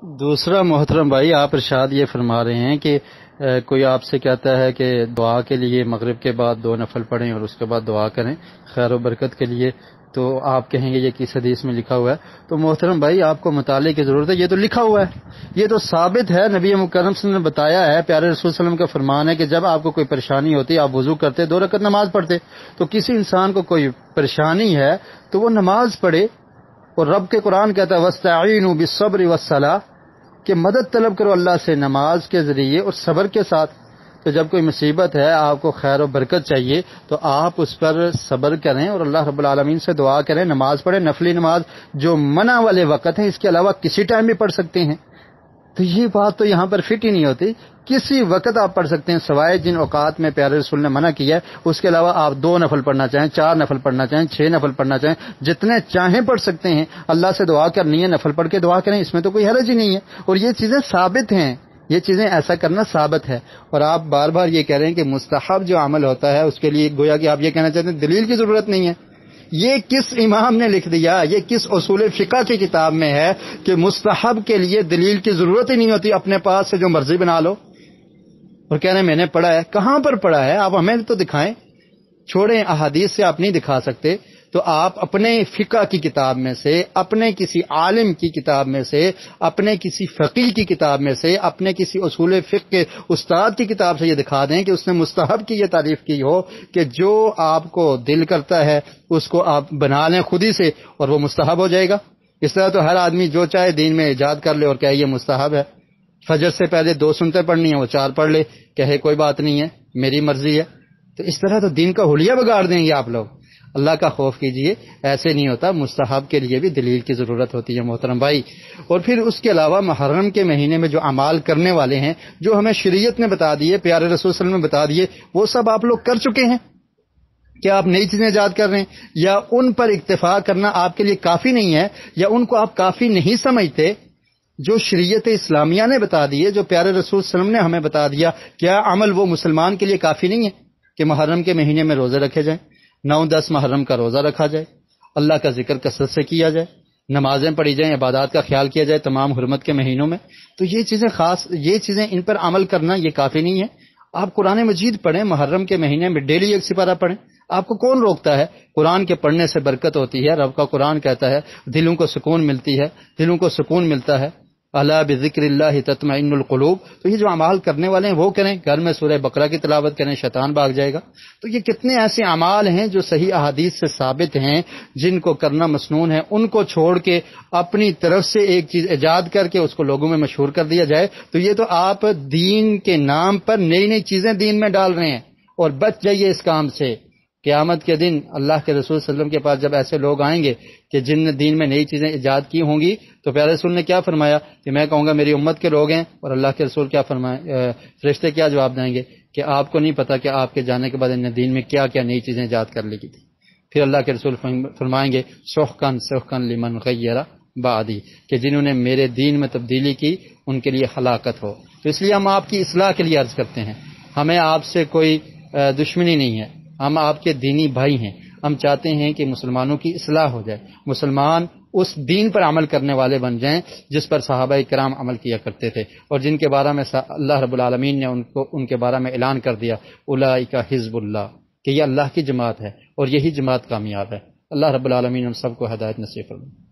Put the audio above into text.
دوسرا محترم بھائی، آپ ارشاد یہ فرما رہے ہیں کہ کوئی آپ سے کہتا ہے کہ دعا کے لیے مغرب کے بعد 2 نفل پڑھیں اور اس کے بعد دعا کریں خیر و برکت کے لیے، تو آپ کہیں گے یہ کس حدیث میں لکھا ہوا ہے؟ تو محترم بھائی، آپ کو مطالعے کی ضرورت ہے، یہ تو لکھا ہوا ہے، یہ تو ثابت ہے، نبی مکرم صلی اللہ علیہ وسلم نے بتایا ہے، پیارے رسول صلی اللہ علیہ وسلم کا فرمان ہے کہ جب آپ کو کوئی پریشانی ہوتی آپ وضو کرتے 2 رکعت نماز پڑھتے۔ تو کسی انسان کو کوئی پریشانی ہے تو وہ نماز پڑھے، اور رب کے قرآن کہتا ہے وَاسْتَعِینُوا بِالصَّبْرِ وَالصَّلَاةِ کہ مدد طلب کرو اللہ سے نماز کے ذریعے اور صبر کے ساتھ۔ تو جب کوئی مصیبت ہے، آپ کو خیر و برکت چاہیے، تو آپ اس پر صبر کریں اور اللہ رب العالمین سے دعا کریں، نماز پڑھیں، نفلی نماز جو منع والے وقت ہیں، اس کے علاوہ کسی ٹائم بھی پڑھ سکتے ہیں۔ تو یہ بات تو یہاں پر فٹ ہی نہیں ہوتی، کسی وقت آپ پڑھ سکتے ہیں سوائے جن اوقات میں پیارے رسول نے منع کیا ہے، اس کے علاوہ آپ 2 نفل پڑھنا چاہیں، 4 نفل پڑھنا چاہیں، 6 نفل پڑھنا چاہیں، جتنے چاہیں پڑھ سکتے ہیں۔ اللہ سے دعا کرنی ہے، نفل پڑھ کے دعا کریں، اس میں تو کوئی حرج ہی نہیں ہے، اور یہ چیزیں ثابت ہیں، یہ چیزیں ایسا کرنا ثابت ہے۔ اور آپ بار بار یہ کہہ رہے ہیں کہ مستحب جو عمل ہوتا ہے اس کے لیے گویا کہ آپ یہ کہنا چاہتے ہیں دلیل کی ضرورت نہیں ہے۔ یہ کس امام نے لکھ دیا، یہ کس اصول فقہ کی کتاب میں ہے کہ مستحب کے لیے دلیل کی ضرورت ہی نہیں ہوتی، اپنے پاس سے جو مرضی بنا لو اور کہہ رہے ہیں میں نے پڑھا ہے؟ کہاں پر پڑھا ہے؟ آپ ہمیں تو دکھائیں، چھوڑیں احادیث سے آپ نہیں دکھا سکتے تو آپ اپنے فقہ کی کتاب میں سے، اپنے کسی عالم کی کتاب میں سے، اپنے کسی فقیہ کی کتاب میں سے، اپنے کسی اصول فقہ کے استاد کی کتاب سے یہ دکھا دیں کہ اس نے مستحب کی یہ تعریف کی ہو کہ جو آپ کو دل کرتا ہے اس کو آپ بنا لیں خود ہی سے اور وہ مستحب ہو جائے گا۔ اس طرح تو ہر آدمی جو چاہے دین میں ایجاد کر لے اور کہے یہ مستحب ہے، فجر سے پہلے 2 سنتیں پڑھنی ہیں وہ 4 پڑھ لے، کہے کوئی بات نہیں ہے میری مرضی ہے۔ تو اس طرح تو دین کا حلیہ بگاڑ دیں گے آپ لوگ، اللہ کا خوف کیجئے، ایسے نہیں ہوتا، مستحب کے لیے بھی دلیل کی ضرورت ہوتی ہے محترم بھائی۔ اور پھر اس کے علاوہ محرم کے مہینے میں جو اعمال کرنے والے ہیں، جو ہمیں شریعت نے بتا دیے، پیارے رسول صلی اللہ علیہ وسلم نے بتا دیے، وہ سب آپ لوگ کر چکے ہیں۔ کیا آپ نئی چیزیں ایجاد کر رہے ہیں، یا ان پر اکتفا کرنا آپ کے لیے کافی نہیں ہے، یا ان کو آپ کافی نہیں سمجھتے؟ جو شریعت اسلامیہ نے بتا دیے، جو پیارے رسول صلی اللہ علیہ وسلم نے ہمیں بتا دیا، کیا عمل وہ مسلمان کے لیے کافی نہیں ہے کہ محرم کے مہینے میں روزے رکھے جائیں، 9-10 محرم کا روزہ رکھا جائے، اللہ کا ذکر کثرت سے کیا جائے، نمازیں پڑھی جائیں، عبادات کا خیال کیا جائے تمام حرمت کے مہینوں میں؟ تو یہ چیزیں خاص، یہ چیزیں ان پر عمل کرنا یہ کافی نہیں ہے۔ آپ قرآن مجید پڑھیں، محرم کے مہینے میں ڈیلی 1 سپارہ پڑھیں، آپ کو کون روکتا ہے؟ قرآن کے پڑھنے سے برکت ہوتی ہے، رب کا قرآن کہتا ہے دلوں کو سکون ملتی ہے، دلوں کو سکون ملتا ہے، الا بذکر اللہ تطمئن القلوب۔ تو یہ جو اعمال کرنے والے ہیں وہ کریں، گھر میں سورہ بقرہ کی تلاوت کریں، شیطان بھاگ جائے گا۔ تو یہ کتنے ایسے اعمال ہیں جو صحیح احادیث سے ثابت ہیں، جن کو کرنا مسنون ہے، ان کو چھوڑ کے اپنی طرف سے ایک چیز ایجاد کر کے اس کو لوگوں میں مشہور کر دیا جائے، تو یہ تو آپ دین کے نام پر نئی نئی چیزیں دین میں ڈال رہے ہیں، اور بچ جائیے اس کام سے۔ قیامت کے دن اللہ کے رسول صلی اللہ علیہ وسلم کے پاس جب ایسے لوگ آئیں گے کہ جن نے دین میں نئی چیزیں ایجاد کی ہوں گی، تو پیارے رسول نے کیا فرمایا کہ میں کہوں گا میری امت کے لوگ ہیں، اور اللہ کے رسول کیا فرمائے، فرشتے کیا جواب دیں گے کہ آپ کو نہیں پتا کہ آپ کے جانے کے بعد انہیں دین میں کیا کیا نئی چیزیں ایجاد کر لی کی تھی۔ پھر اللہ کے رسول فرمائیں گے سحقاً سحقاً لمن غیر بعدی، کہ جنہوں نے میرے دین میں تبدیلی کی ان کے لیے ہلاکت ہو۔ تو اس لیے ہم آپ کی اصلاح کے لیے عرض کرتے ہیں، ہمیں آپ سے کوئی دشمنی نہیں ہے، ہم آپ کے دینی بھائی ہیں، ہم چاہتے ہیں کہ مسلمانوں کی اصلاح ہو جائے، مسلمان اس دین پر عمل کرنے والے بن جائیں جس پر صحابہ کرام عمل کیا کرتے تھے، اور جن کے بارے میں اللہ رب العالمین نے ان کے بارے میں اعلان کر دیا اولئک حزب اللہ، کہ یہ اللہ کی جماعت ہے اور یہی جماعت کامیاب ہے۔ اللہ رب العالمین ہم سب کو ہدایت نصیب فرمائے۔